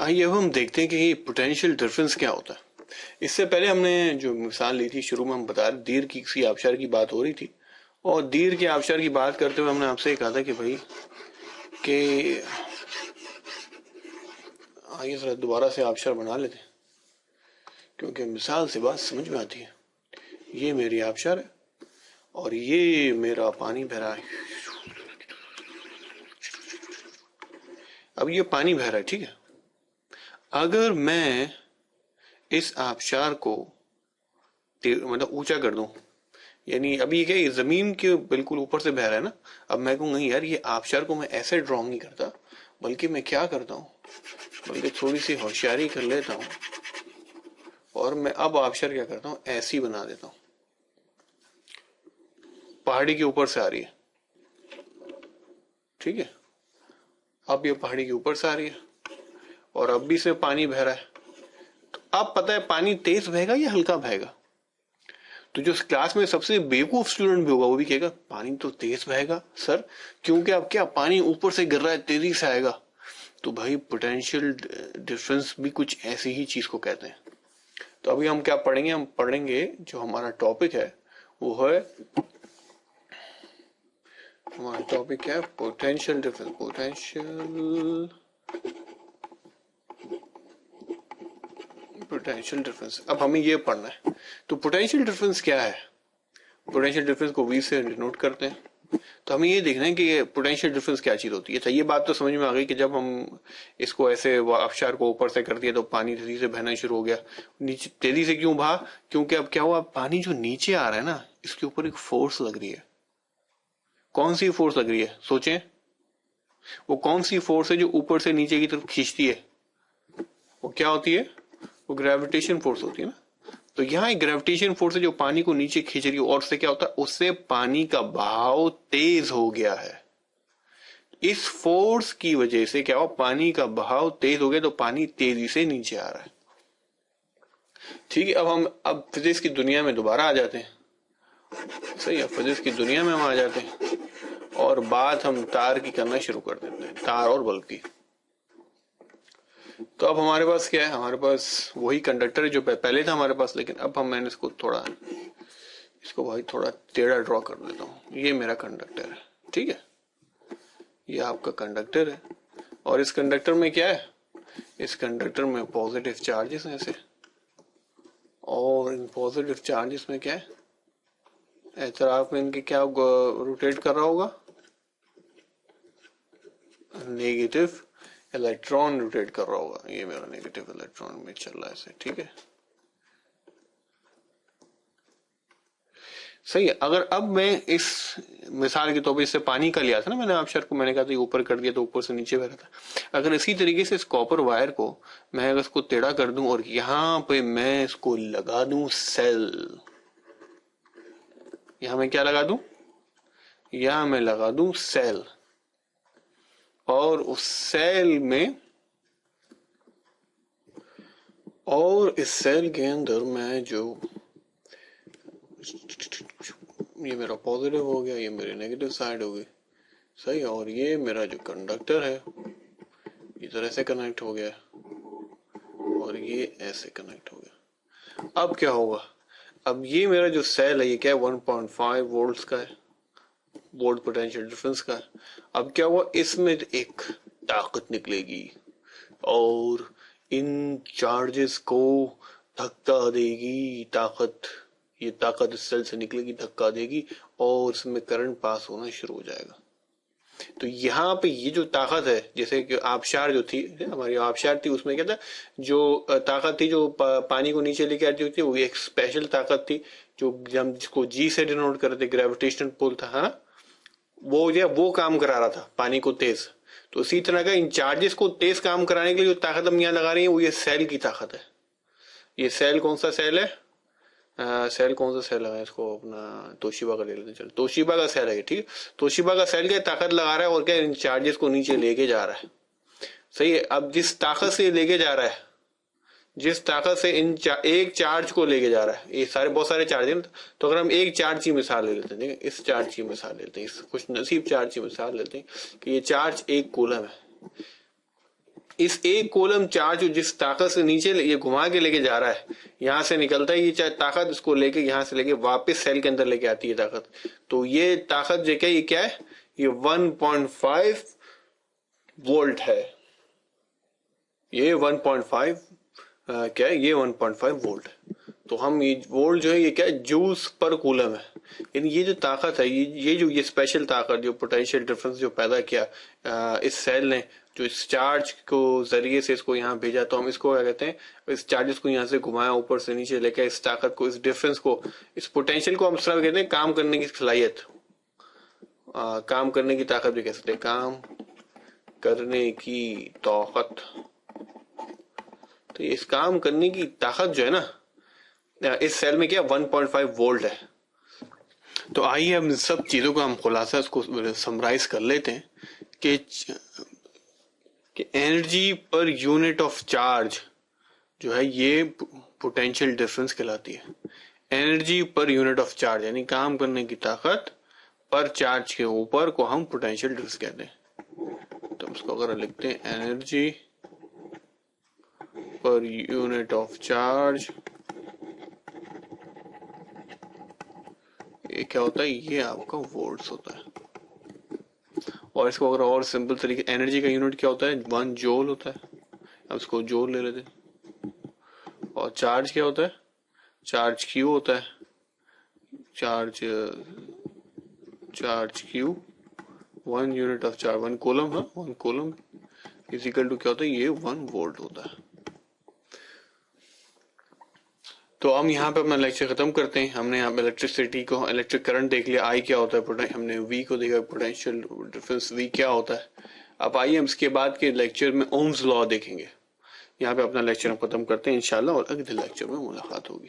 आइए अब हम देखते हैं कि पोटेंशियल डिफरेंस क्या होता है। इससे पहले हमने जो मिसाल ली थी, शुरू में हम बता रहे दीर्घ की किसी आबशार की बात हो रही थी, और दीर्घ के आबशार की बात करते हुए हमने आपसे कहा था कि भाई कि आइए जरा दोबारा से आबशार बना लेते हैं, क्योंकि मिसाल से बात समझ में आती है। ये मेरी आबशार है और ये मेरा पानी बह रहा है। अब ये पानी बह रहा है, ठीक है। अगर मैं इस आबशार को मतलब ऊंचा कर दूं, यानी अभी ये क्या, ये जमीन के बिल्कुल ऊपर से बह रहा है ना। अब मैं कहूँ नहीं यार, ये आबशार को मैं ऐसे ड्रॉ नहीं करता, बल्कि मैं क्या करता हूँ, बल्कि थोड़ी सी होशियारी कर लेता हूँ और मैं अब आबशार क्या करता हूँ, ऐसी बना देता हूँ। पहाड़ी के ऊपर से आ रही है, ठीक है। अब ये पहाड़ी के ऊपर से आ रही है और अब भी इसमें पानी बह रहा है। तो अब पता है पानी तेज बहेगा या हल्का बहेगा। तो जो क्लास में सबसे बेवकूफ स्टूडेंट भी होगा वो भी कहेगा पानी तो तेज बहेगा सर, क्योंकि अब क्या पानी ऊपर से गिर रहा है, तेजी से आएगा। तो भाई पोटेंशियल डिफरेंस भी कुछ ऐसी ही चीज को कहते हैं। तो अभी हम क्या पढ़ेंगे, हम पढ़ेंगे जो हमारा टॉपिक है वो है, हमारा टॉपिक है पोटेंशियल डिफरेंस। पोटेंशियल डिफरेंस अब हमें ये पढ़ना है। तो पोटेंशियल डिफरेंस क्या है, पोटेंशियल डिफरेंस को V से डिनोट करते हैं। तो हमें ये देखना है कि ये पोटेंशियल डिफरेंस क्या चीज होती है। अच्छा, ये बात तो समझ में आ गई कि जब हम इसको ऐसे आबशार को ऊपर से कर दिया तो पानी तेजी से बहना शुरू हो गया। नीचे तेजी से क्यों बहा, क्योंकि अब क्या हुआ, पानी जो नीचे आ रहा है ना, इसके ऊपर एक फोर्स लग रही है। कौन सी फोर्स लग रही है, सोचें। वो कौन सी फोर्स है जो ऊपर से नीचे की तरफ खींचती है, वो क्या होती है, वो ग्रेविटेशन फोर्स होती है ना। तो यहाँ एक ग्रेविटेशन फोर्स है जो पानी को नीचे खींच रही है, और उससे क्या होता है, उससे पानी का बहाव तेज हो गया है। इस फोर्स की वजह से क्या हुआ, पानी का बहाव तेज हो गया, तो पानी तेजी से नीचे आ रहा है। ठीक है, अब हम फिजिक्स की दुनिया में दोबारा आ जाते हैं। सही है, फिजिक्स की दुनिया में हम आ जाते हैं और बात हम तार की करना शुरू कर देते हैं, तार और बल्ब की। तो अब हमारे पास क्या है, हमारे पास वही कंडक्टर है जो पहले था हमारे पास, लेकिन अब मैंने इसको भाई थोड़ा टेढ़ा ड्रॉ कर देता हूँ। ये मेरा कंडक्टर है, ठीक है। ये आपका कंडक्टर है और इस कंडक्टर में क्या है, इस कंडक्टर में पॉजिटिव चार्जेस हैं ऐसे, और इन पॉजिटिव चार्जेस में क्या है, एतराफ में इनके क्या रोटेट कर रहा होगा, नेगेटिव इलेक्ट्रॉन रोटेट कर रहा होगा। ये मेरा नेगेटिव इलेक्ट्रॉन में चल रहा है ऐसे, ठीक है। सही है। अगर अब मैं इस मिसाल के तौर पर इससे पानी का लिया था ना मैंने आबशार को, मैंने कहा था ऊपर कर दिया तो ऊपर से नीचे बह रहा था। अगर इसी तरीके से इस कॉपर वायर को मैं अगर इसको टेढ़ा कर दूं और यहां पे मैं इसको लगा दूं सेल, यहां मैं क्या लगा दूं, यहां मैं लगा दूं सेल, और उस सेल में, और इस सेल के अंदर मैं जो, ये मेरा पॉजिटिव हो गया, ये मेरी नेगेटिव साइड हो गई। सही है। और ये मेरा जो कंडक्टर है इधर ऐसे कनेक्ट हो गया और ये ऐसे कनेक्ट हो गया। अब क्या होगा, अब ये मेरा जो सेल है ये क्या है, 1.5 वोल्ट्स का है, वोल्ट पोटेंशियल डिफरेंस का है। अब क्या हुआ, इसमें एक ताकत निकलेगी और इन चार्जेस को धक्का देगी ताकत, ये ताकत इस सेल से निकलेगी, धक्का देगी और इसमें करंट पास होना शुरू हो जाएगा। तो यहाँ पे ये जो ताकत है, जैसे कि आबशार जो थी, हमारी आबशार थी, उसमें क्या था, जो ताकत थी जो पानी को नीचे लेके आती थी, वो एक स्पेशल ताकत थी जो हम जिसको जी से डिनोट करते, ग्रेविटेशनल पुल था, है ना। वो काम करा रहा था पानी को तेज। तो इसी तरह का इन चार्जेस को तेज काम कराने के लिए जो ताकत हम यहाँ लगा रही है वो ये सेल की ताकत है। ये सेल कौन सा सेल है, सेल कौन सा सेल है, इसको अपना तोशिबा का ले लेते हैं। चलो, तोशिबा का सेल है, ठीक है। तोशिबा का सेल क्या ताकत लगा रहा है और क्या इन चार्जेस को नीचे लेके जा रहा है। सही है। अब जिस ताकत से लेके जा रहा है, जिस ताकत से एक चार्ज को लेके जा रहा है, ये सारे बहुत सारे चार्ज है, तो अगर हम एक चार्ज की मिसाल ले लेते हैं, ठीक है, इस चार्ज की मिसाल लेते हैं, इस खुश नसीब चार्ज की मिसाल लेते हैं कि ये चार्ज एक कूलम है। इस एक कोलम चार्ज जिस ताकत से नीचे ये घुमा के लेके जा रहा है, यहां से निकलता है ये ताकत, इसको लेके यहां से लेके वापस सेल के अंदर लेके आती है ताकत। तो ये ताकत जो क्या, ये क्या है, ये 1.5 वोल्ट है। ये 1.5 क्या है, ये 1.5 वोल्ट है। तो हम ये वोल्ट जो है ये क्या है, जूल्स पर कूलम है। यानी ये जो ताकत है, ये जो ये स्पेशल ताकत जो पोटेंशियल डिफरेंस जो पैदा किया इस सेल ने, जो इस चार्ज को जरिए से इसको यहाँ भेजा, तो हम इसको क्या कहते हैं, इस चार्जेस को यहाँ से घुमाया ऊपर से नीचे लेकर, इस ताकत को, इस डिफरेंस को, इस पोटेंशियल को हम इस तरह कहते हैं काम करने की सलाहियत, काम करने की ताकत भी कह सकते हैं, काम करने की ताकत। तो इस काम करने की ताकत जो है ना इस सेल में क्या 1.5 वोल्ट है। तो आइए हम सब चीजों का हम खुलासा इसको समराइज कर लेते हैं कि energy per unit of charge जो है ये पोटेंशियल डिफरेंस कहलाती है। Energy per unit of charge यानी काम करने की ताकत पर चार्ज के ऊपर को हम पोटेंशियल डिफरेंस कहते हैं। तो इसको अगर लिखते हैं energy per unit of charge, ये क्या होता है, ये आपका वोल्ट्स होता है। और इसको अगर और सिंपल तरीके, एनर्जी का यूनिट क्या होता है, 1 जूल होता है। अब इसको जूल ले लेते हैं। और चार्ज क्या होता है, चार्ज क्यू होता है। Charge Q 1 unit of charge, 1 coulomb, हाँ 1 कूलम इजिकल टू क्या होता है, ये 1 वोल्ट होता है। तो हम यहाँ पे अपना लेक्चर खत्म करते हैं। हमने यहाँ पे इलेक्ट्रिसिटी को, इलेक्ट्रिक करंट देख लिया, आई क्या होता है, हमने वी को देखा, पोटेंशियल डिफरेंस वी क्या होता है। अब आइए हम इसके बाद के लेक्चर में ओम्स लॉ देखेंगे। यहाँ पे अपना लेक्चर हम खत्म करते हैं इंशाल्लाह, और अगले लेक्चर में मुलाकात होगी।